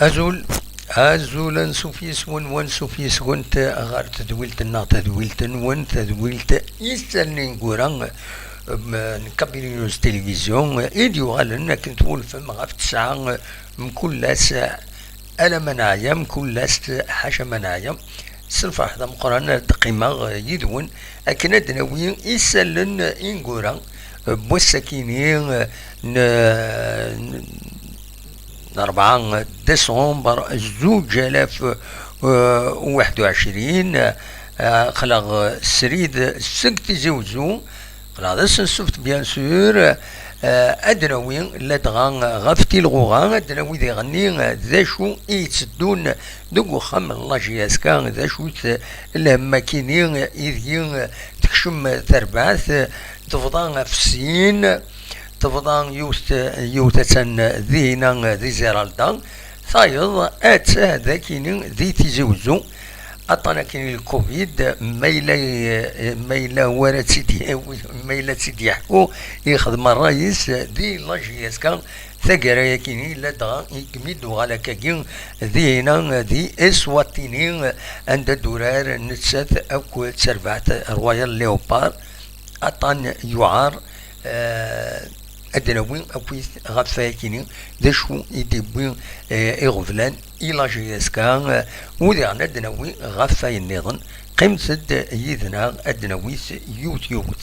أزول نسوفيس ون سوفيس ونت غار تدويلت تدويلت ون تدويلت يستني نقوران نكابيلينوز تلفزيون إيديو غالنا كنت ولفم غاف تسعة مكلاس أنا منايا مكلاس حاشا منايا سلفا حدا مقرانا قيمة يدون أكن أدناوين يسلن إنقوران بوسكينين 4 ديسمبر 2021 خلق سريد سكت زوزو خلق سنسفت بيان سور أدناوين لدغان غفتي الغوغان أدناوي ذي غني ذا شو يتسدون دوغو خام الله جياسكان ذا شو الماكينين إذين تكشم ثرباث تفضان فسين تفضان يوتتن ذينا ذي زيرالدان ثايض أتا ذاكين ذي تزوزو أطانا كين الكوفيد ميلا ورا تسيدي ميلا تسيدي يحكو يخدم الرئيس ذي لاجياس كان ثقرايا كيني لدغا يكميدو على كاكين ذينا ذي اسواتينين عند الدولار نتساث أكو تسربعت رويال ليوبار أطان يعار أدناوين أكويس غفاكيني دشو يدبوين إغفلان إلا جياسكان وذي عن أدناوين غفاي النظن قمت يذنا أدناويس يوتيوب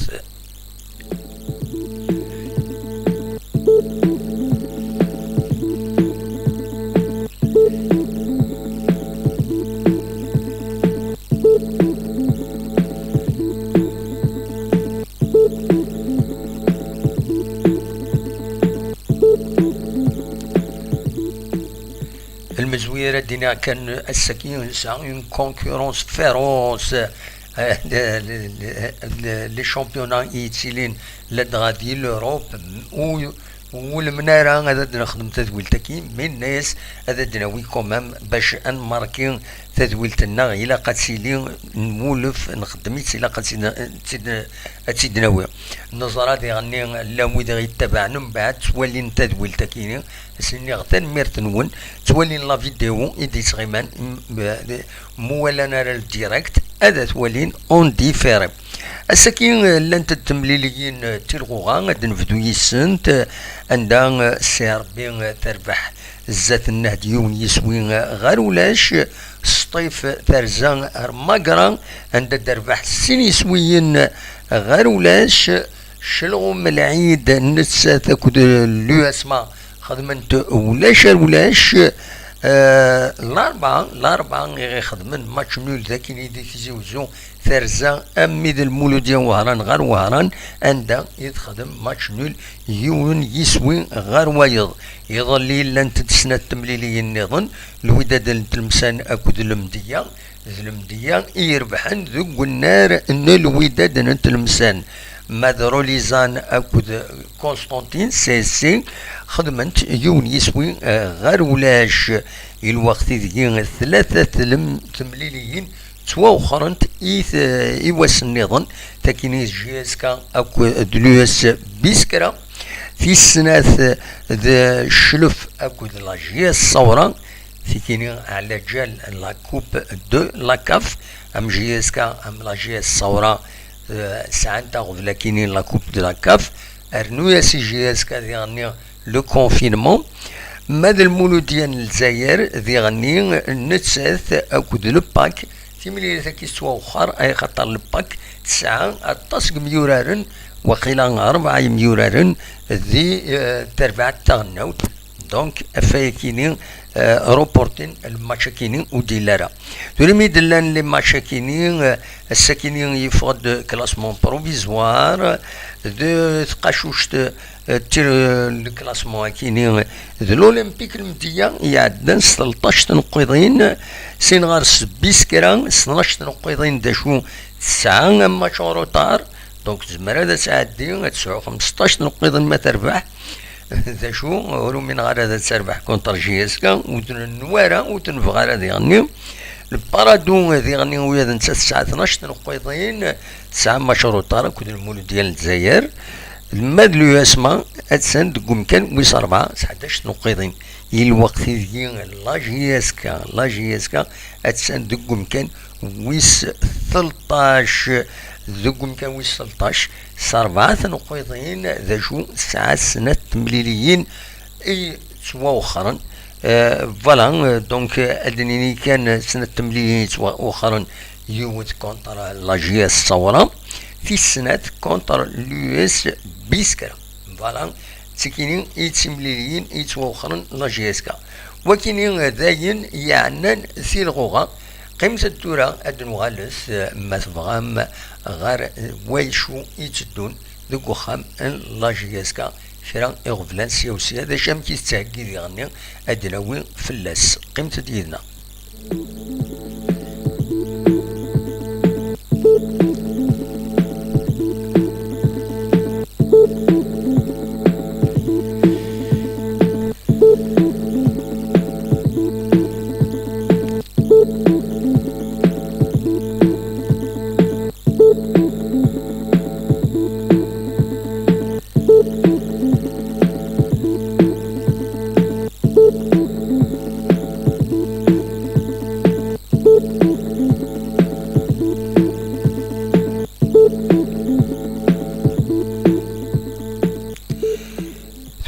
المزويرة دينا كان السكين اون كونكورونس فيروس لي شامبيونان يتسيلين لدغادي لوروب والمنارة هذا نخدم تدويلتكي من الناس هذا دناوي كومام باش انماركين تدويلتنا إلا قد سيلين نمولف نخدميت إلا قد تيدناوي النظرة دي غني لامو دي يتبعنا من بعد تولين تدويلتكي سني غتان ميرتنون تولين لا فيديو إيدي تغيمان مولانا الديريكت هذا تولين اون ديفيري السكين لانت التمليليين تلغوغا غاد نفدو يسنت عندها سير بين تربح الزات النهديون يسوين غير ولاش سطيف ترزان ماقرا عند تربح سين يسوين غير ولاش شلغم العيد نتسا تاكد لو اسما خدمنت ولاش الأربعة غير خدمن ماتش نول ذاك يدي تزوزو ثرزا أميد المولوديا وهران غير وهران عندها يتخدم ماتش نول يون يسوي غير ويض يظل لي أنت تسنى التمليلي النظن الوداد التلمسان أكد المدية يربحن ذوق النار إن الوداد التلمسان مادروليزان أكد كونستانتين سي خدمت يون يسوي غير ولاش الوقت ذي 3 تمليليين تواخرنت إيواس النظن تاكينيز جيسكا أكو دلوس بيسكرا في السنة ذا الشلف أكو لاجياس صورا تاكيني على جال لا كوب دو لاكاف أم جيسكا أم لاجياس صورا ساعتها غفلا كينين لا كوب دو لاكاف أرنويا سي جيسكا ذي غني لو كونفينمون ماذا المولوديان الجزائر ذي غني نتساث أكد لو باك تيملي ذاك يسوا وخر أي خطر لو باك 9 التصق ميورارن وقيلا 4 ميورارن ذي تربع تغنوت دونك أفايكينين روبورتين المشاكينين وديلارا تولمي دلان لي مشاكينين الساكينين يفقد كلاسمون بروفيزوار دو تقاشوشت تير الكلاسمون كينين ذو الأولمبيك المدية يعدن 13 نقيضين سين غار سبيسكرا 12 نقيضين داشو 9 ماتش روطار دونك زمرا هذا تعدي 15 نقيضين ما تربح ذا شو ولو من غير هذا تربح كونتر جياسكا وتنوارا وتنفغارا ذي غني البارادو ذي غني ويا نتا 12 نقيضين 9 مشروطات كل المولود ديال الجزائر المادلو اسما اتسند كم كان ويس 4 11 نقيضين الوقت ذي لا جياسكا اتسان دق مكان ويس 13 دق مكان ويس 13 سربعة نقيضين ذا جو ساعة سنة تمليليين اي سوا اخرا فوالا دونك ادنيني كان سنة تمليليين سوا اخرا يوت كونتر لا جياس صورا في السنة كونتر اليو اس بيسكرا فوالا تكينين يتمليليين يتوخرن لا جيسكا وكينين داين يعنن ثي الغوغا قيمة الدورة أدن غالس ما تبغام غار ويشو يتدون ذوك خام لا جيسكا كرا إغفلان سيوسي هذا شام كيستعقي ذي غني أدناوي فلاس قيمة ديالنا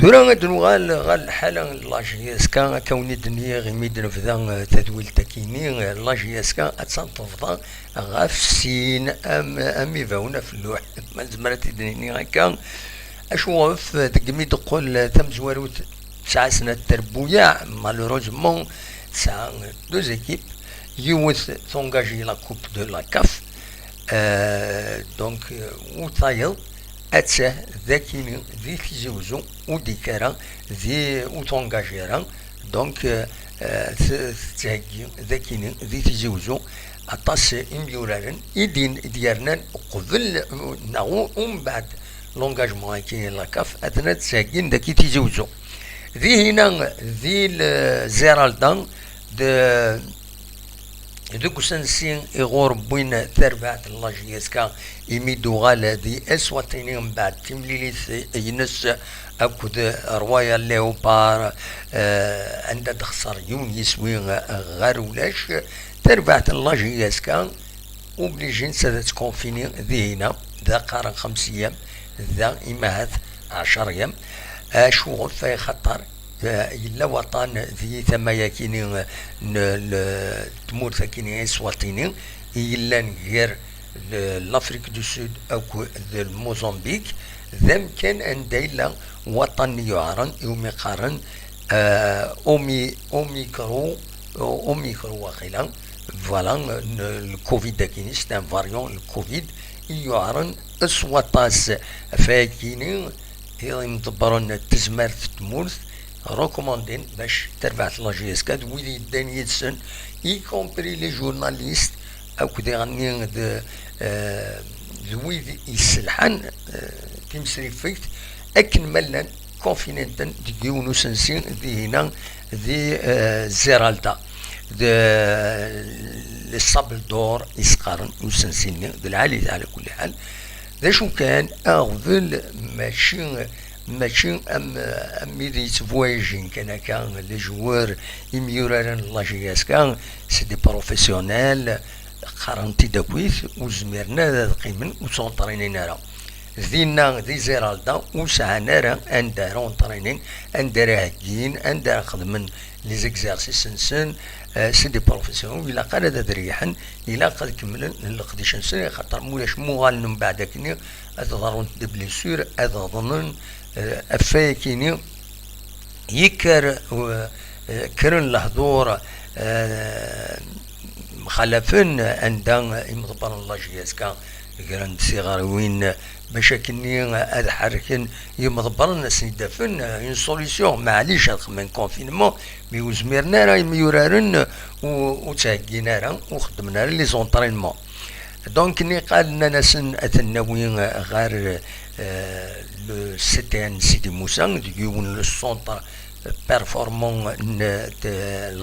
ثورا غال الحالة لاجياسكا كوني الدنيا غيميد نفذا تدويل تكيني لاجياسكا اتسنتفضا غاف سين امي فاونا في اللوح ما زمرت الدنيا هكا اشوف تقمي تقول تم زواروت 9 سنة تربويا مالوروزمون تسعة دو زيكيب يوث تونجاجي لا كوب دو لا كاف دونك وطايل أتسه ذاكيني ذي تزوزو وديكارا ذي وتونجاجيرا دونك تهجي ذاكيني ذي تزوزو أطاس إمبيورارن إدين ديارنا قبل ناو بعد لونجاجمون كاين لاكاف أتنا تساقين ذاكي تزوزو ذي هنا ذي زيرالدان دوك سنسين إغور بوين تربعت الله جيسكا يميدو غالا ذي أسواتيني من بعد تمليليث ينس أكد رواية ليوبار عند تخسر يون يسوي غار ولاش تربعت الله جيسكا وبليجين سادة تكونفيني ذي هنا ذا قارن 5 أيام ذا إماهات 10 أيام شغل في خطر إلا وطن ذي ثمايا كيني تمور كيني سواتيني إلا غير لافريك دو سود أو موزمبيق ذم كان عندنا وطن يعرن يومي قارن أوميكرو واقيلا فوالا الكوفيد داكيني سي ان فاريون الكوفيد يعرن اسواتاس فاكيني هي مدبرون تزمارت تمورث ريكوموندين باش تربعت لا جي اس كاد ويدي داني يتسن اي كومبري لي جورناليست او كدا غني ويدي يسلحان تمسري فيت اكن ملان كونفيننتن ديونو سنسين ذي هنا ذي زيرالدا ذي الصبل دور يسقارن وسنسين بالعالي على كل حال ذا شو كان اغفل ماشي ام يديت فوايجين كان لي جوار يميورارن لاجياس كان سي دي بروفيسيونيل قرنتي داكويث وزميرنا قيمن وسونطرينينا راه ذينا ذي زيرالدا وسعنا راه اندارون طرينين اندار هاكين اندار خدمن لي زيكزارسيس نسن سي دي بروفيسيون إلا قال هذا دريحا إلا قد كملن القديش نسن خاطر مولاش مغال من بعد كني أتضرون دي بليسور أتظنن أفاكيني يكر كرن الهضور مخالفين عندنا يمضبر الله جياسكا كرن صغار وين باش كني هاد حركن يمضبرنا سندفن اون سوليسيون معليش هاد من كونفينمون مي وزميرنا راه يميورارن وتاكينا راه وخدمنا لي زونطرينمون دونك ني قال لنا ناس اتناوين غير لو سي تي ان سيدي موسى ديون لو سونتر بيرفورمون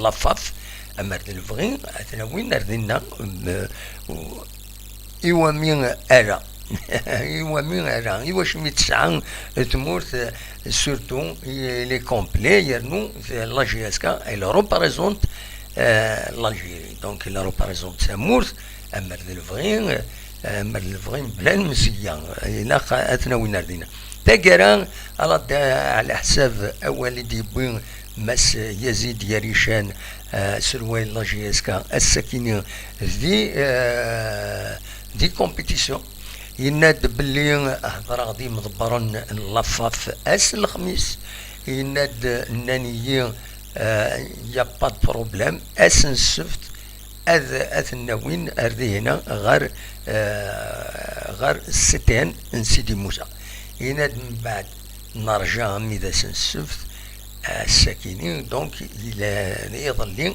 لافاف امرد الفغين اتناوين ردينا ايوا مين الا ايوا مين راه ايوا شمي تسعة تمورت سورتو لي كومبلي يرنو في لا جي اس كا اي ريبريزونت l'Algérie. Donc il représente Samours, Amr الفغين بلا المسيا إلا أتناوينا ردينا تقرا على حساب أول ديبوين مس يزيد يريشان سلوي لا جي اس كا الساكنين دي كومبيتيسيون يناد باللي هضر غادي مضبرن لافاف اس الخميس يناد نانيين يا با بروبليم اس السبت اثناوين اردي هنا غير الستين نسيدي موسى يناد من بعد نرجع ميدا السبت الساكنين دونك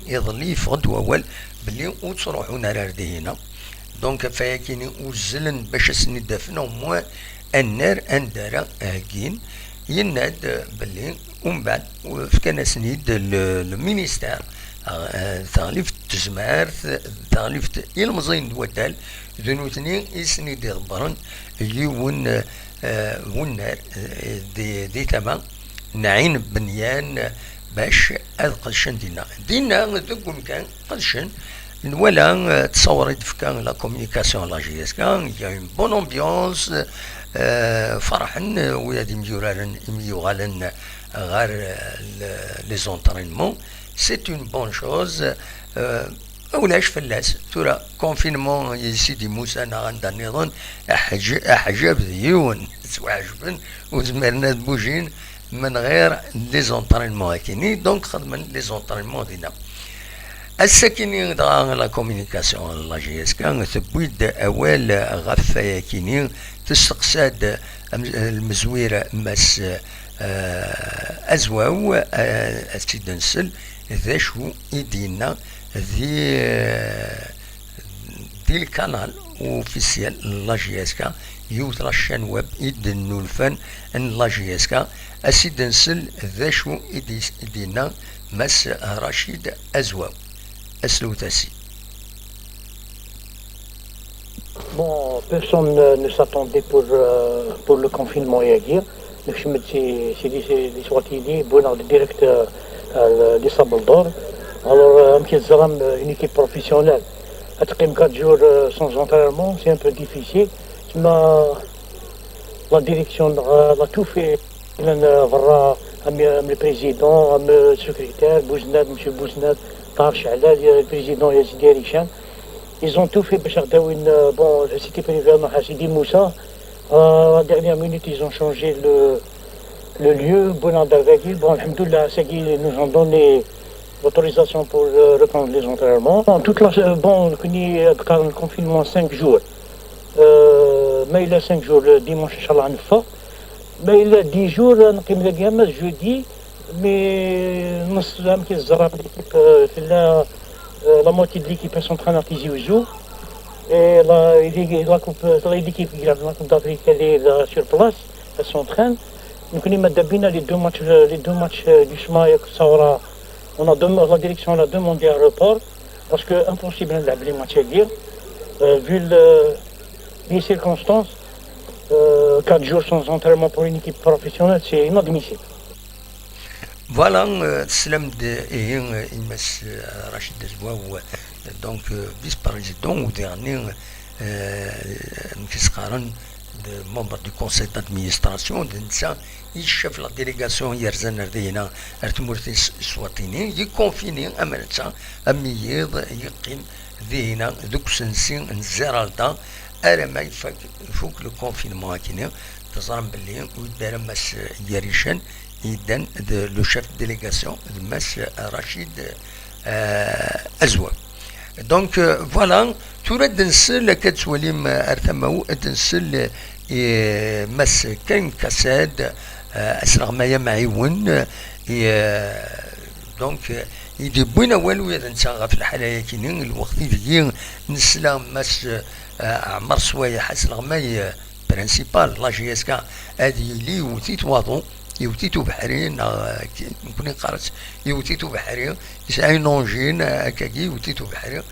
يظل يفقد اول بلي وتروحون اردي هنا دونك فيكيني وزلن باش سندفنو مو النار اندارا هاكين يناد باللي ومن بعد كان سنيد المينيستير تغليف التجمار تغليف المزين دوتال ذنوتني يسنيد يضبرن يون ونار دي تمام نعين بنيان باش هذا قدشن دينا ذوك كان قدشن ولا تصور كان لا كوميونيكاسيون لا جي اس كان يا اون بون امبيونس فرحن ويادي ميوغالن غير لي زونطرينمون سي اون بون شوز ولاش فلاس ترى كونفينمون يا سيدي موسى انا غندا نظن احجاب ديون تعجبن وزمرنا بوجين من غير لي زونطرينمون كيني دونك خدمن لي زونطرينمون دينا الساكنين دغا لا كوميونيكاسيون لا جي اس كان تبويد اوال غفايا كينين تستقصاد المزويره ماس ازواو السيدنسل ذا شو يدينا دي القناه اوفيسيال لا جي اس كا يوثرا الشان ويب يدنو الفن ان لا جي اس كا السيدنسل ذا شو يدينا ماس رشيد ازواو اسلوتاسي. Bon, personne ne s'attendait pour le confinement hier. C'est Swatini, le directeur des Sables d'Or. Alors, une équipe professionnelle. Être 4 jours sans entraînement, c'est un peu difficile. La direction a tout fait. Le président, le secrétaire, M. Bouznad, le président Yazidi Richan. Ils ont tout fait pour faire bon, c'était prévu à Sidi Moussa. À la dernière minute, ils ont changé le lieu. Bon, alhamdoulilah, ils nous ont donné l'autorisation pour reprendre les entraînements. Toute la, bon, on a le confinement 5 jours. Mais il a 5 jours, le dimanche, Inch'Allah, mais il a 10 jours, jeudi. Mais la moitié de l'équipe est en train d'artiser et l'équipe d'Afrique elle est sur place, elle s'entraîne. Donc les deux matchs du Smaïk, on a la direction a demandé un report parce que impossible de les matchs à dire vu les circonstances. 4 jours sans entraînement pour une équipe professionnelle, c'est inadmissible. Voilà, تسلم المس رشيد الزواو دونك فيس بريزيدون وديرني مكيسقارن ممبر دو كونسيل دادمينستراسيون نسا يشاف لا ديليغاسيون يرزان ردينا ارتمورتي سواتيني يكونفيني امانتا اميض يقيم ذينا دوك سنسين نزيرالتا ارا ما يفوك لو كونفينمون كيني تزرم باللي ودار مس يريشان إذن لو شيف ديليغاسيون المس رشيد أزواج دونك فوالا تورد نسل كتوليم أرثمو تنسل مس كان كساد أسرع ما يمعيون دونك يدي بوين والو ينسى في الحالة كينين الوقت ديال نسلا مس عمر سوايا حسن غماي برينسيبال لا جي اس كا هادي لي وتيت واضو يوتيتو بحرين نكوني قرأت يوتيتو بحرين يسعي نونجين هكاكي يوتيتو بحرين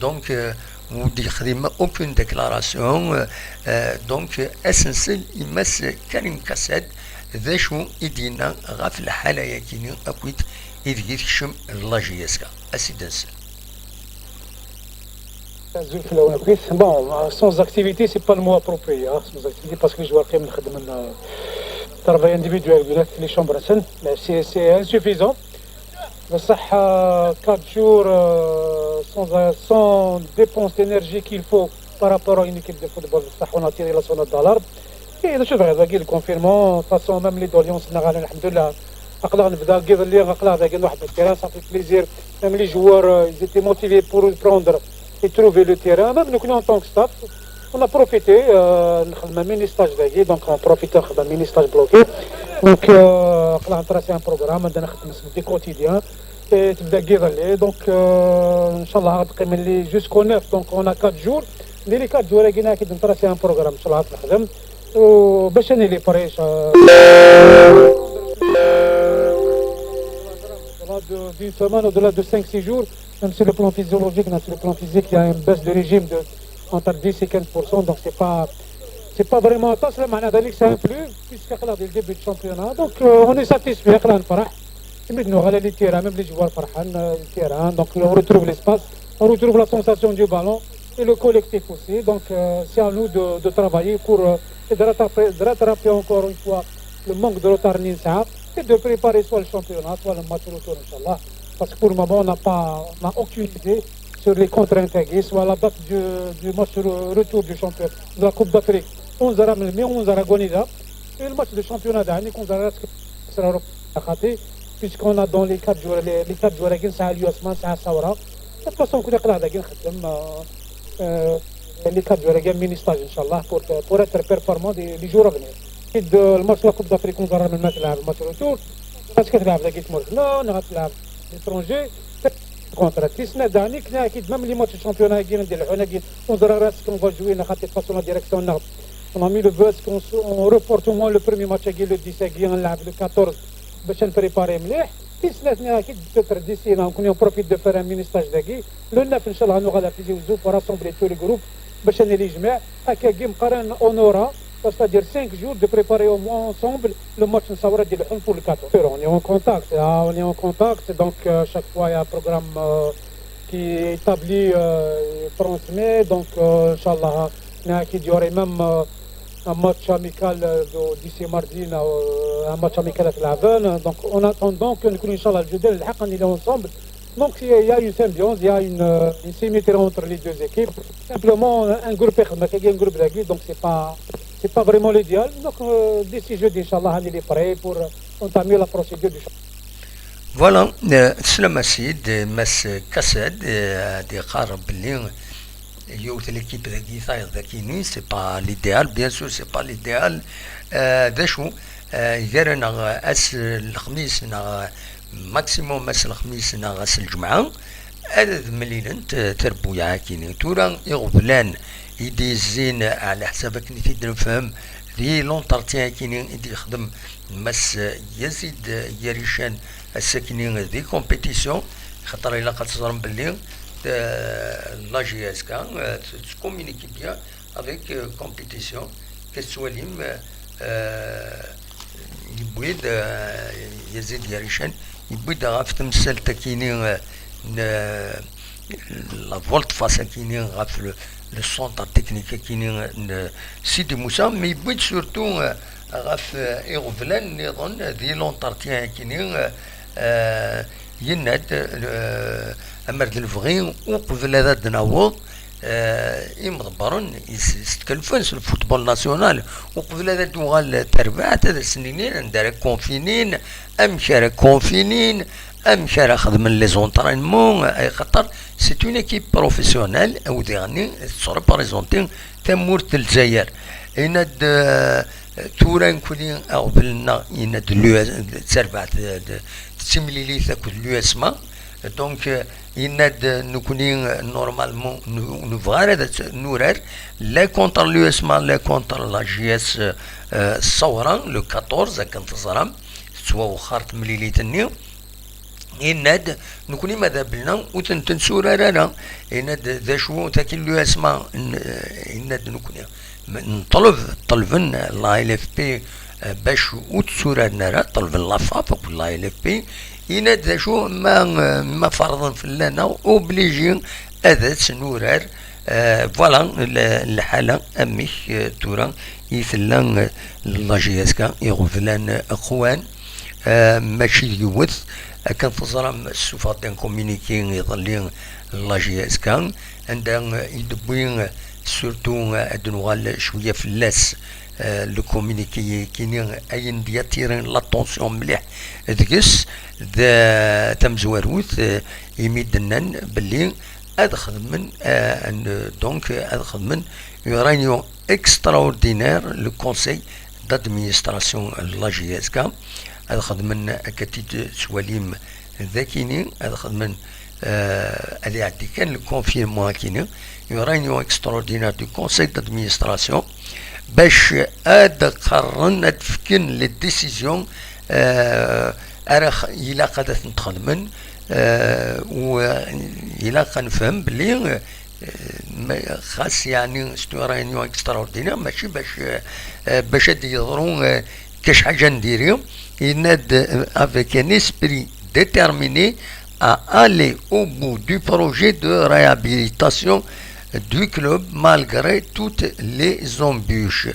دونك ودي خدمة aucune déclaration دونك اسنسل يمس كريم كاسد ذا شو يدينا غاف الحالة يكيني أكويت إذ يتشم اللاجيسكا أسيدنس. Bon, sans activité, c'est pas le mot approprié. Hein, sans activité, parce que les joueurs qui aiment le travail individuel, les chambres, mais c'est insuffisant. Ça, 4 jours sans dépense d'énergie qu'il faut par rapport à une équipe de football, on a tiré la sonnette d'alarme. Et je vais le confinement, de toute façon, même les doléances, alhamdoulilah, ça fait plaisir. Même les joueurs, ils étaient motivés pour prendre et trouver le terrain. Même nous, en tant que staff, on a profité, un mini-stage, donc on profite d'un mini-stage bloqué. Donc, on a tracé un programme, des quotidiens. Et donc, Inch'Allah, jusqu'au 9, donc on a 4 jours. Les 4 jours, on a tracé un programme sur la Khadem. باش انا اللي بريش d'une semaine au-delà de 5-6 jours, même sur le plan physiologique, sur le plan physique, il y a une baisse de régime de entre 10 et 15%, donc c'est pas vraiment attention, mais c'est un plus, puisque dès le début du championnat, donc on est satisfait, même les terrains, même les joueurs farhan, les terrains, donc on retrouve l'espace, on retrouve la sensation du ballon et le collectif aussi, donc c'est à nous de travailler pour de rattraper encore une fois le manque de retard Ninsa et de préparer soit le championnat, soit le match retour, Inch'Allah. Parce que pour le moment, on n'a aucune idée sur les contraintes, soit la date du match retour du championnat, de la Coupe d'Afrique. On sera mis, on sera Gonida. Et le match de championnat d'année, on sera raté, puisqu'on a dans les 4 jours, les 4 jours, c'est à l'Yosman, c'est à Saoura. De toute façon, on a les 4 jours, il y a un mini-stage, Inch'Allah, pour être performant les jours à venir. Et le match de la Coupe d'Afrique, on va le match retour. Parce que la équipe Morgano, on a l'étranger, contre Tisna, Dani, même les matchs de championnat, on va jouer de façon la direction. On a mis le buzz qu'on reporte au moins le premier match le 17, le 14, pour préparer. Peut-être d'ici, on profite de faire un mini-stage d'Agui. Le 9, Inch'Allah, on aura la physique pour rassembler tous les groupes. On aura, c'est-à-dire 5 jours de préparer au moins ensemble le match de Saoura pour le 14. On est en contact, donc chaque fois il y a un programme qui est établi et transmis. Donc, Inch'Allah, il y aurait même un match amical d'ici mardi, un match amical avec la Havane. Donc, en attendant que nous, Inch'Allah, le jeudi, on est ensemble. Donc il y a une symbiose, il y a une symétrie entre les deux équipes. Simplement un groupe d'agui, donc c'est pas vraiment l'idéal. Donc d'ici jeudi, Inch'Allah, on est prêt pour entamer la procédure du championnat. Voilà, Slama Sid, Mas Kassed, des Kharab Lin, l'équipe d'Agui, c'est pas l'idéal, bien sûr, c'est pas l'idéal. Dachou, يقرنا أس الخميس ماكسيموم أس الخميس غاس الجمعة هذا مليل تربو يعاكيني تورا يغفلان يدي الزين على حسابك نفيد نفهم دي لونتارتيان كيني يدي يخدم مس يزيد يريشان الساكنين دي كومبيتيسيون خاطر إلا قد تصرم باللي لا جي اس كا تكومينيكي بيان افيك كومبيتيسيون كتسواليم يبويد يزيد يريشان يبويد غاف تمثل تكيني لا فولت فاس كيني غاف لو سونتر تكنيك كيني سيدي موسى مي يبويد سورتو غاف ايغفلان نظن دي لونتارتيان كيني يناد امرد الفغي وقبل هذا دناوض يمضبرون يستكلفون في الفوتبول ناسيونال وقبل هذا دوغال تربع 3 سنين ندار كونفينين ام شارع كونفينين ام شارع خدم لي زونطرينمون اي خطر سي اون ايكيب بروفيسيونيل او ديغني تصور باريزونتي تمورت الجزائر يناد توران كولين او بلنا يناد لو تربع تسملي ثاك لو اسما دونك يناد نكوني نورمالمون نفغار هذا نورار لا كونتر لو اسما لا كونتر لا جي اس الصورة لو 14 كنت صرام سوا وخارت مليليتني إناد نكوني ماذا بلنا وتنسورا رانا إناد ذا شو تاكلو اسماء إناد نكوني طلبن لا إل إف بي باش وتسورا نرا طلب لافاب ولا إل إف بي إناد ذا شو ما فرضا في لنا أوبليجي هذا سنورار فوالا الحالة أميك تورا يثلان لاجياسكا يغفلان أخوان ماشي يوث كان تظلم السفارتين كومينيكين يظلين لاجياسكا عندها يدبوين سورتو ادنوال شوية في اللاس لو كومينيكي كينين اين دياتيرين لاتونسيون مليح دكس ذا تمزواروث يميدنن باللي ادخل من دونك ادخل من يورانيون اكستراوردينير لو كونسي دادمينستراسيون لاجياسكا ادخل من كتيت سواليم ذاكيني ادخل من اللي عندي كان الكونفيرمون كيني يورانيون اكستراوردينير دو كونسي دادمينستراسيون باش قررنا تفكن لي ديسيزيون إلا قادت ندخل من وإلا قنفهم بلي خاص يعني ستو ريونيون اكستراوردينير ماشي باش يضرون كاش حاجة نديريو يناد افيك ان اسبري ديتيرميني à aller au bout du projet de réhabilitation du club malgré toutes les embûches.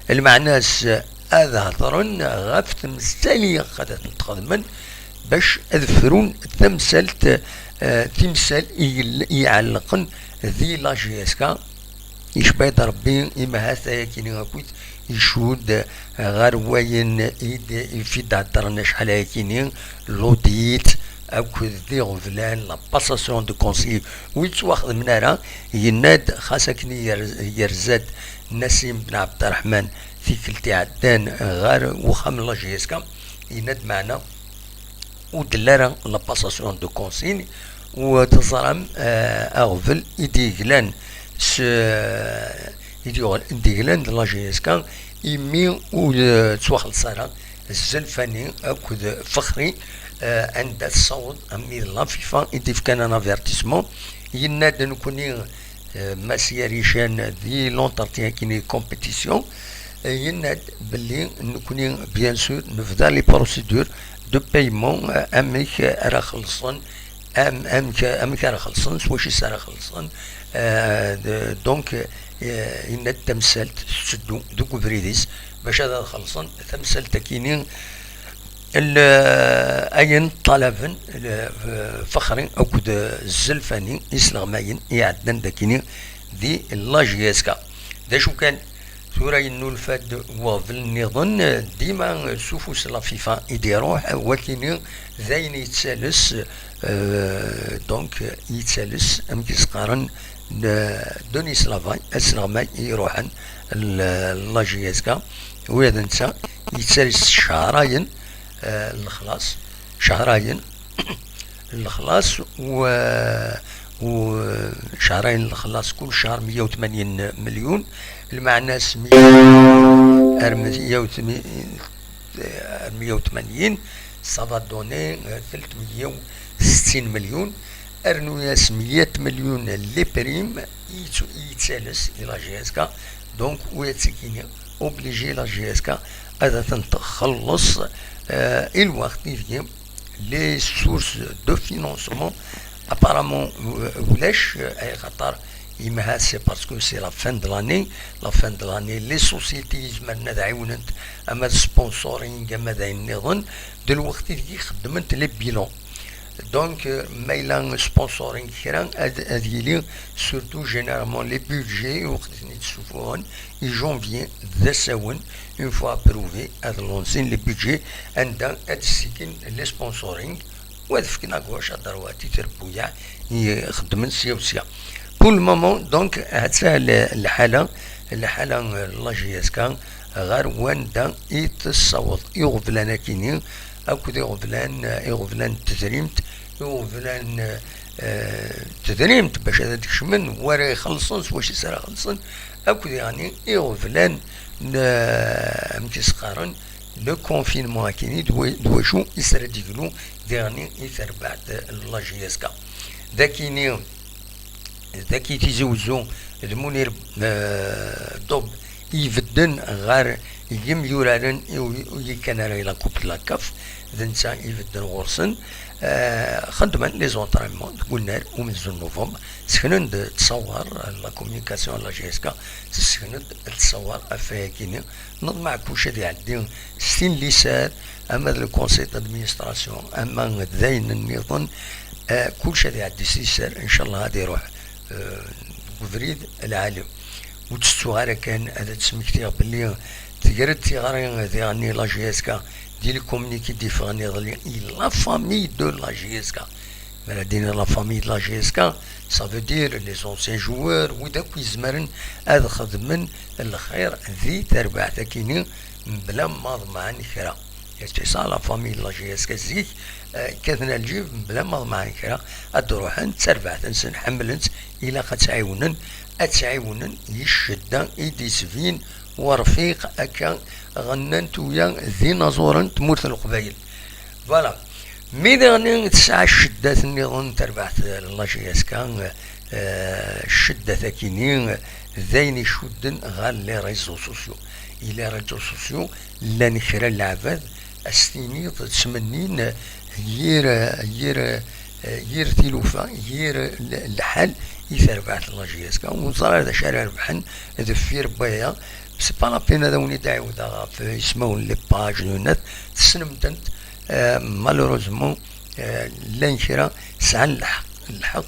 المعناس هذا هضرن غاف تمثالية قادت نتخدمن باش اذفرون تمثال يعلقن ذي لاجياسكا يشبه ربي إما هذا كيني غاكوت يشود غار وين يفيد عطرنا شحال كيني لوديت أو ذي غفلان لا باساسيون دو كونسي ويتواخذ من هنا يناد خاصكني يرزاد نسيم بن عبد الرحمن في كلتي عدان غار وخام لاجياسكا يناد معنا ودلارا لا باساسيون دو كونسي وتظلم أغفل إديغلان إديغلان لاجياسكا إمي وتواخذ صارا الزلفاني أو فخري عند الصوت أمير لا فيفا يديف كان ان افيرتيسمون يناد نكوني ماسيا ريشان دي لونتارتيان كيني كومبيتيسيون يناد باللي نكوني بيان سور نفدا لي بروسيدور دو بايمون اميك راه خلصن اميك راه خلصن واش راه خلصن دونك يناد تمثلت سدو دوك فريديس باش هذا خلصن تمثلت كيني أين طلبن فخرين أو كده الزلفاني إسلاميين يعدن داكيني دي لاجياسكا دا شو كان ثورة إنو الفاد وظل نظن ديما سوفوس لا فيفا يديروح وكيني ذاين يتسالس دونك يتسالس أمكيس قارن دوني إسلامي يروحن لاجياسكا وهذا نسا يتسالس شهرين الخلاص شهرين الخلاص وشهرين الخلاص كل شهر 180 مليون المعناس 180 صافا دوني 360 مليون ارنوياس 100 مليون لي بريم يتسالس الى جياسكا دونك ويتسكيني اوبليجي لا جياسكا هذا تخلص الوقت يجي لي سورس دو فينانسمون ابارامون ولاش اي خطر يما سي باسكو سي لا فان دو لاني لي سوسيتي يجمعنا دعيونت اما سبونسورينغ اما داين نظن دلوقت يجي خدمت لي بيلون دونك مايلان سبونسورينغ كرا هذيلي سورتو جينيرالمون لي بودجي وقت نتشوفوهم جونفيي ذا ساون اون فوا ابروفي هاد لونسين لي بودجي عندها هاد السكين لي سبونسورينغ وهاد فكنا كواش هضرواتي تربويا يخدمن سيا وسيا بول مومون دونك هاد الحاله لاجياسكا غير واندا يتصوت يغفلان كيني أو كده يغفلان تدريمت باش هذا تكشمن ورا يخلصن واش يصير خلصن أو كده يعني يغفلان متسقارن لو كونفينمون كيني دواشو يسرى ديكلو ديغني يثر بعد لاجيسكا ذاكيني ذاكي تيزوزو المنير دوب يفدن غار يم يورارن ويكن الى كوب لاكاف ذنسا يفدن غورسن خدما لي زونطريمون قلنا ومن نوفمبر سكنن تصور لا كومونيكاسيون لا جيسكا سكنن تصور افاكيني نضمع كلشي اللي عندي ستين ليسار اما الكونسيل دادمينستراسيون اما ذاين النظام كلشي اللي عندي سيسار ان شاء الله غادي يروح وفريد العالم وتستوغارا كان هذا تسمكتيغ بلي تقرد تيغاري ديغني لا جيسكا ديال الكومونيكي ديفغني ظلي لا فامي دو لا جيسكا مالا دينا لا فامي دو لا جيسكا سا فو دير لي زونسيان جوار وداك يزمرن هذا خدمن الخير ذي تربع تاكيني بلا ما ضمعن كرا سي سا لا فامي دو لا جيسكا زيك كاثنا الجيب بلا ما ضمعن كرا ادروحن تربع تنسن حملنت الى قد تعاونن يشدا يديسفين ورفيق اكا غننت ويا ذي نزورا تموت القبايل فوالا مي دغني تسعة شدات النظام تربعت الله جياسكا الشدة ثاكينين ذاين يشدن غال لي ريزو سوسيو الى ريزو سوسيو لا نكرا العباد استيني تسمنين يير تيلوفا يير الحال يثربعت الله جياسكا وصار هذا شارع ربحن دفير بايا سي با لا بين هذا وني داعي ودا في اسمه لي باج نونات تسنمتنت مالوروزمون لانشرا سعى الحق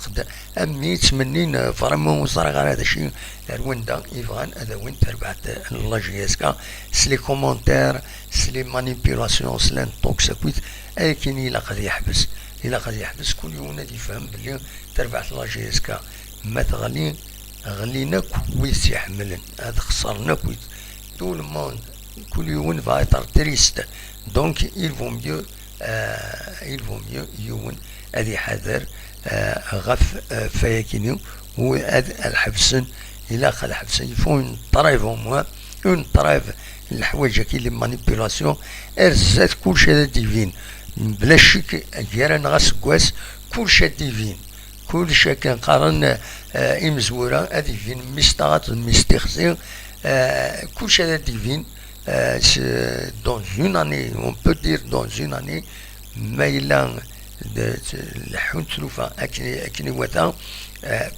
امي تمنين فريمون وصار غير هذا الشيء وين يفغان هذا وين تربعت الله جياسكا سلي كومونتير سلي مانيبيولاسيون سلان توكساكويت لكن الى قد يحبس كل يوم نادي يفهم بلي تربعت الله جياسكا ما تغلي غلينا كويس يحملن هذا خسرنا كويس تو الموند كل يوم va être triste donc il vaut mieux يون هذه حذر غف فياكينيو وهذا الحبسن الى قد حبسن يفون طرايف موا اون طرايف الحوايج كي لي مانيبيولاسيون ارزات كلشي هذا ديفين بلا شك جيران غاس كواس كلشي ديفين كلشي كنقارن مزورة هذه فين مستغط مستخسر كلشي هذا ديفين dans une année on peut dire dans une année ما إلا الحون تلوفا أكني وتا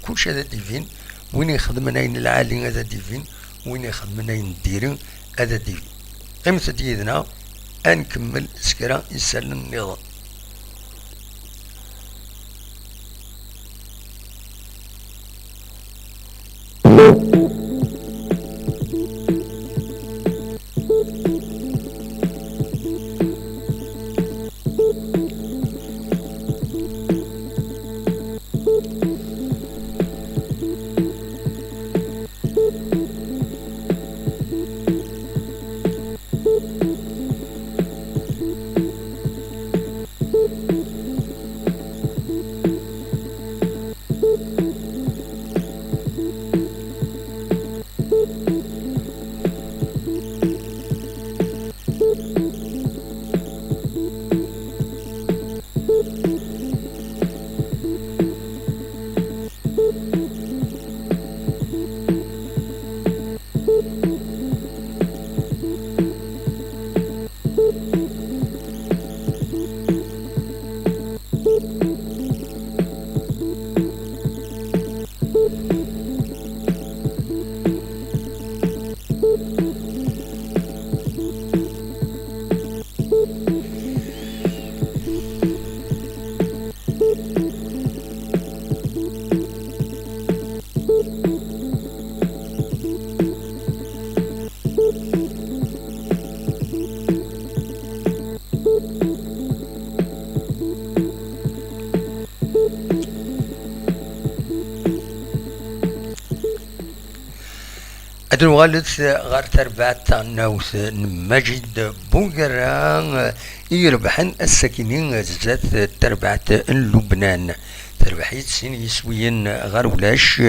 كلشي هذا ديفين وين يخدمنا العالي هذا ديفين وين يخدمنا نديرين هذا ديفين قيمة ديالنا أنكمل سكرا يسلم النظام أدن والد غار تربعت ناوث مجد بوغران يربحن الساكنين زات تربعت لبنان تربحيت سين يسويين غار ولاش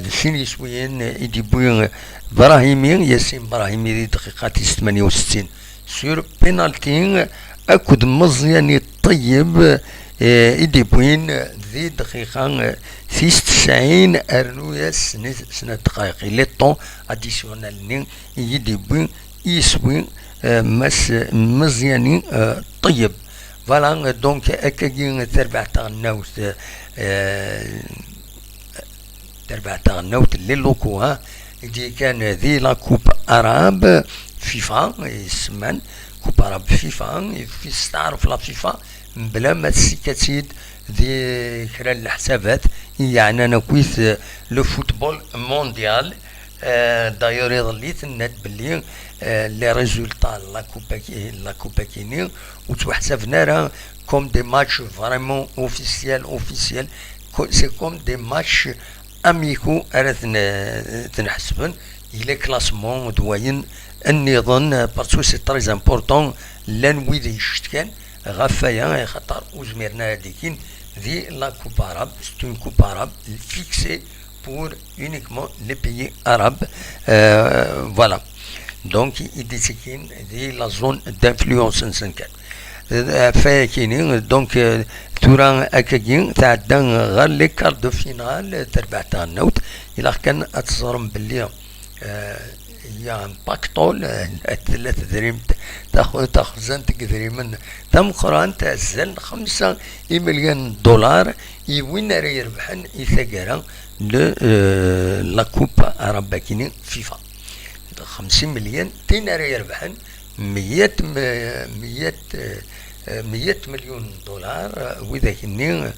سين يسويين يديبوين براهيمي ياسين براهيمي دقيقة 68 سور بينالتي أكد مزياني الطيب إدي بوين ذي دقيقة 96 أرنويا سنة دقائق لي طون أديسيونال نين يدي بوين يسوي مزياني طيب فوالا دونك أكاكين تربع تغنوت اللي لوكو دي كان ذي لا كوب أراب فيفا يسمن كوب أراب فيفا في ستعرف لا فيفا بلا ما تسيكاتيد ذي كرا الحسابات يعني أنا كويس لو فوتبول مونديال دايور يظليت النت بلي لي ريزولطا لا كوبا كيني وتحسبنا راه كوم دي ماتش فريمون اوفيسيال سي كوم دي ماتش اميكو ارا تنحسبن الى كلاسمون دواين النظام باسكو سي تري امبورطون لان ويد يشتكن غفايا خاطر وزميرنا هذيكين ذي لا كوب عرب سي اون كوب عرب فيكسي pour uniquement les pays arabes. Voilà. Donc, il dit que la zone d'influence en 5 donc, توران أكاكين تعدان غير لي كار دو فينال تربع تاع النوت إلا كان أتصرم باللي يا باكتول ثلاث دريم تاخذ زنتك دريمن تم قران تازل 5 مليون دولار يوين راه يربحن يثقرا لا كوب عرباكيني فيفا 50 مليون تين راه يربحن 100 مليون دولار وذاك النين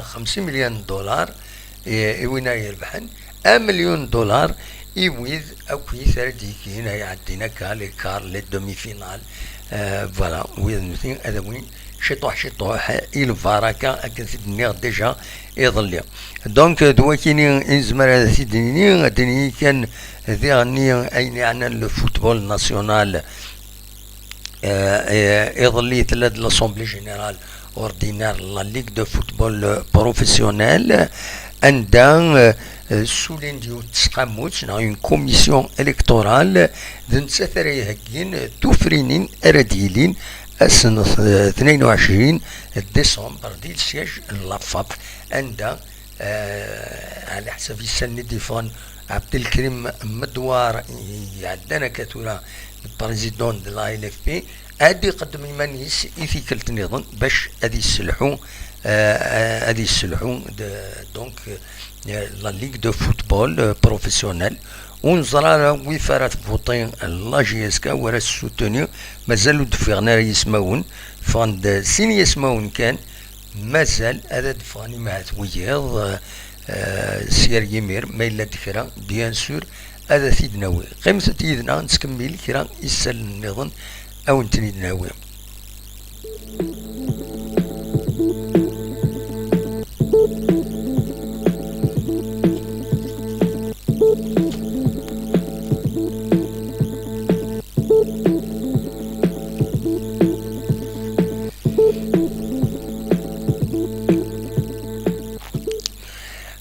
50 مليون دولار وين يربحن 1 مليون دولار يويذ او كيثر ديكين يعدينا كالي كار لي دومي فينال فوالا ويذ مثين هذا وين شطوح الفاركا اكن سيدني ديجا يظل دونك دواكيني انزمر هذا سيدني دني كان ذي اين يعني الفوتبول ناسيونال يظل ثلاث لاسومبلي جينيرال اوردينار لا ليغ دو فوتبول بروفيسيونيل عندها سولين ديو تسقاموت اون كوميسيون الكتورال دنسثر يهكين توفرينين ارديلين السنة 22 ديسمبر ديال سياج لافاب عندها على حسب السنة ديفون عبد الكريم مدوار يعدنا كتورا البريزيدون دو لا ال اف بي ادي قدم يمانيس ايثيكال تنظن باش ادي السلحو دونك لا ليغ دو فوتبول بروفيسيونيل ونزرا ويفارات فوطين لا جي اس كا ورا سوتوني مازالو دفغنا يسماون فاند سين يسماون كان مازال هذا دفغني مع تويض سير يمير ما الا دكرا بيان سور هذا ثيدناوي قيمة تيدنا نسكمل كرا يسال النظام او نتنيدناوي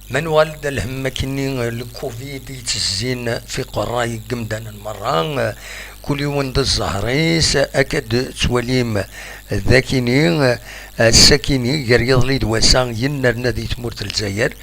من والد الهم كني الكوفيد يتزين في قراي قمدان المرة كل يوم د الزهريس أكد تواليم ذاكيني الساكيني يريض لي دواسان ينر نادي تمورت الجزائر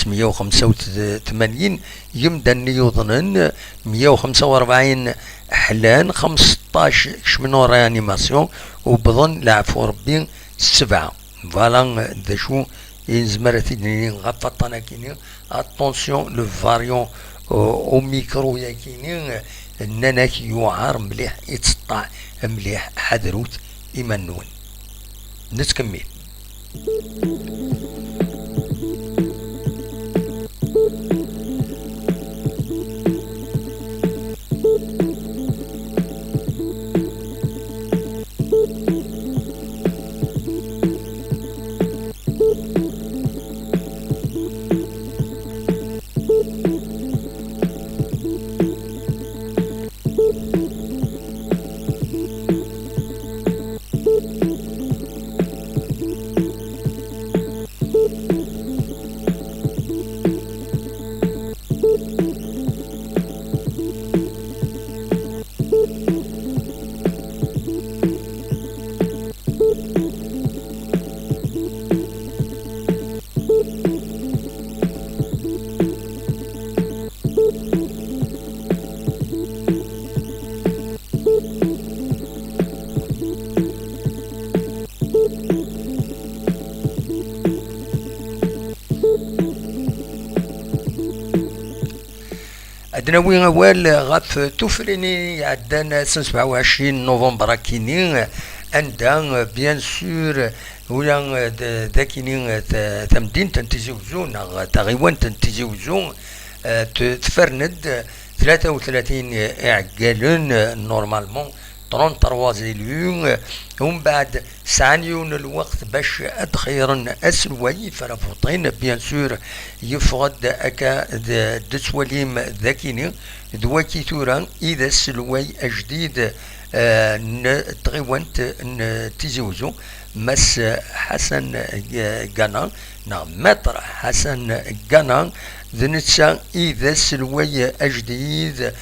185 يمدن يوضنن 145 حلان 15 كشمنو ريانيماسيون وبظن لعفو ربي 7 فوالا ذا شو يزمر تدني غفطنا كيني اتونسيون لو فاريون او ميكرو ياكيني ناناك يوعر مليح يتسطع مليح حذروت ايمانون نتكمل عندنا وين أول غاف توفريني عندنا 27 نوفمبر كيني عندنا بيان سور ولا ذاكيني تمدين تنتيزيوزون تغيوان تنتيزيوزون تفرند 33 اعقالون نورمالمون 33 زيليون ومن بعد سعنيون الوقت باش ادخيرن اسلوي فرافوطين بيان سور يفقد اكا دسوليم ذاكيني دواكي ثوران اذا سلوي اجديد تغيوانت تيزيوزو مس حسن قنا متر حسن قنا ذنتسا إذا سلوي أجديد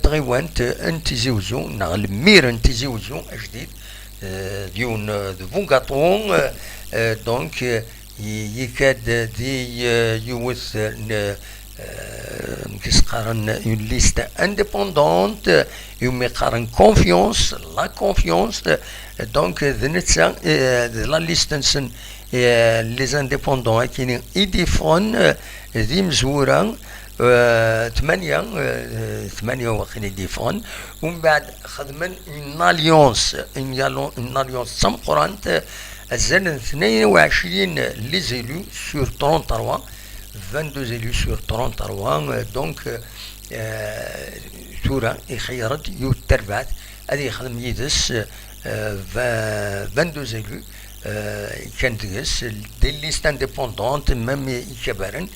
تغيوانت انتزيوزو المير انتزيوزو أجديد ديون فونغاتون دونك يكاد دي يوث كيسقارن اون ليست انديبوندونت يوم يقارن كونفيونس لا كونفيونس دونك ذنتسا لا ليست نسن لي زانديبوندون كاينين يديفون ذي مزورة ثمانية وقت يديفون ومن بعد خدمن اون اليونس اون اليونس سامقرانت الزن 22 لي زيلو سور 33 22 élus sur 33 donc ثورة يخيرت يتربعت هذه يخدم يدس 22 élus كان تجس دي ليست انديبوندونت ميم يكبرن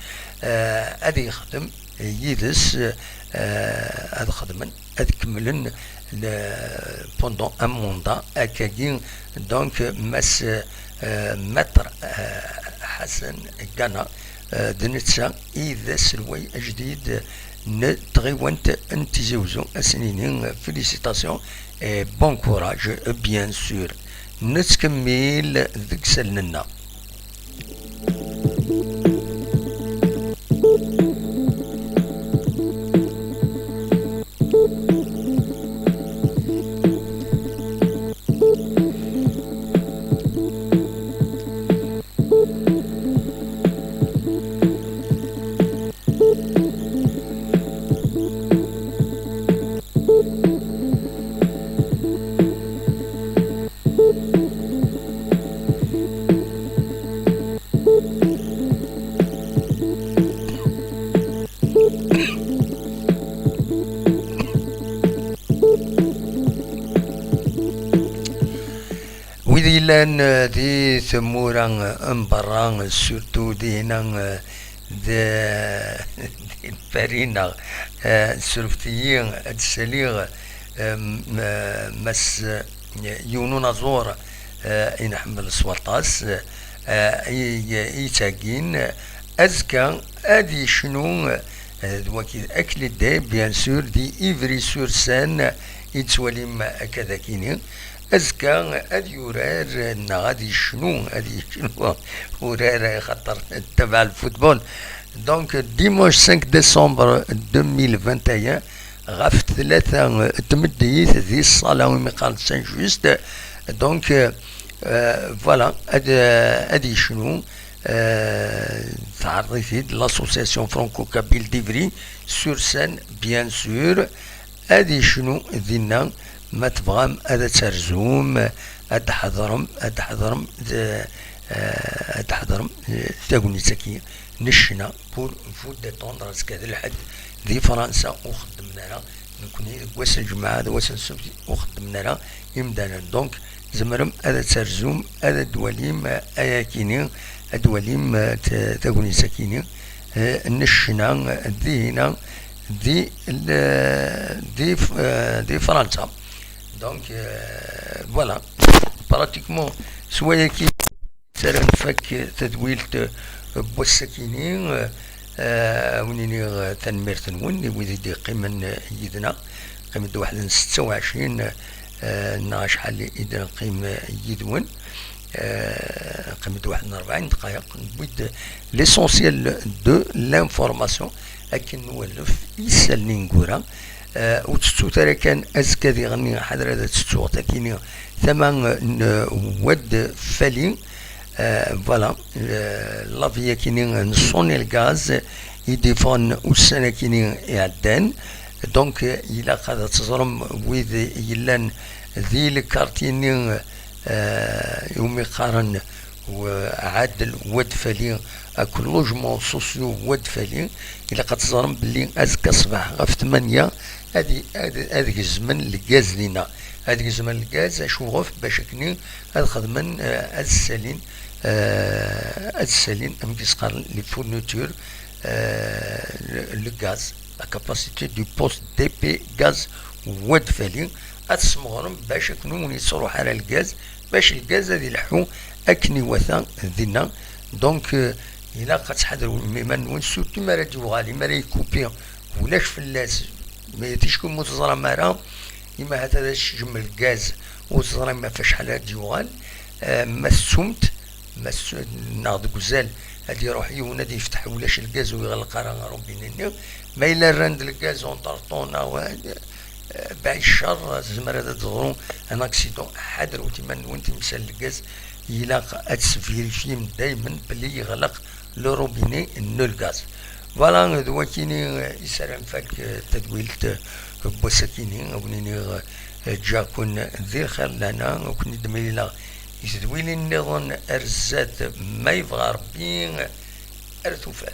هذه يخدم يدس هذا خدمن هذا كملن بوندون ان موندا اكاين دونك مس متر حسن قنا دنتسا إذا سلوي أجديد نتغيوانت انتزيوزو أسنينين فيليسيتاسيون بون كوراج بيان سور نتكمل ذيك سلنا لان دي ثموران امبران سورتو دينا دي فارينا سلفتيين السليغ مس يونونا زور ينحمل سوالطاس يتاقين ازكا ادي شنو دواكي اكل دي بيان سور دي ايفري سور سان يتواليم كذا كيني أزكى أدي يورار غادي شنو ورار خاطر تبع الفوتبول دونك ديماش 5 ديسمبر 2021 غاف 3 تمديت ذي الصالة ومي قال سان جوست دونك فوالا أدي شنو تعرضي لاسوسياسيون فرانكو كابيل ديفري سور سان بيان سور أدي شنو ذينا ما تبغام هذا ترزوم أتحضرم تاقوني تاكي نشنا بور فوت ديتوندر كذا الحد ذي فرنسا وخدمنا لها نكون واسن الجمعة واسن السبت وخدمنا لها يمدانا دونك زمرم هذا ترزوم هذا دواليم أياكيني دواليم تاقوني تاكيني نشنا ذي هنا دي فرنسا دونك فوالا براتيكمون سوايا كي سرن فك تدويلت بوسكينين ونيني تنميرت نوني ويدي قيمن يدنا قيمة واحد 26 ناش حالي إذا قيمة يدون قيمة 41 دقائق ويد ليسونسيال دو لانفورماسيون لكن نولف يسالني نقورا وتستو ترى كان أزكى ذي غني حضر هذا تستو تاكيني ثمان ود فالي فوالا لافيا كيني نصوني الغاز يديفون والسنة كيني يعدان دونك إلا قد تزرم ويد يلان ذي الكارتيني يومي قارن وعادل ودفالي كل لوجمون سوسيو ودفالي إلا قد تزرم بلي أزكى صباح غف 8 هذيك الزمن الغاز لينا هذيك الزمن الغاز شوغف باش كني هاد خدمن السالين السالين ام كيسقارن لي فورنيتور لو غاز لا كاباسيتي دو بوست دي بي غاز ودفالي اتسمغرم باش كنو يصروح على الغاز باش الغاز هذه يلحو اكني وثا ذينا دونك إلا قد تحضروا ميمان وين سورتو ما راه غالي ما راه يكوبي ولاش فلاس ما يتيشكم متزرع مرا إما هذا الشجم الغاز وتزرع ما فاش حال ديوغال ما سمت ما ناض غزال هادي يروح يونادي يفتح ولاش الغاز ويغلق راه روبيني ما إلا راند الغاز اون طرطونا باعي الشر زمر هذا تزغرو ان اكسيدون حاضر تيمان وين تمسال الغاز إلا تسفيريفي دايما بلي يغلق لو روبيني نو الغاز فوالا دواكيني يسرم فاك تدويلت بوسكيني ونيني جاكون ذي الخير لنا وكني دميلا يتدويلي النظام ارزات ما يبغى ربي ارتفات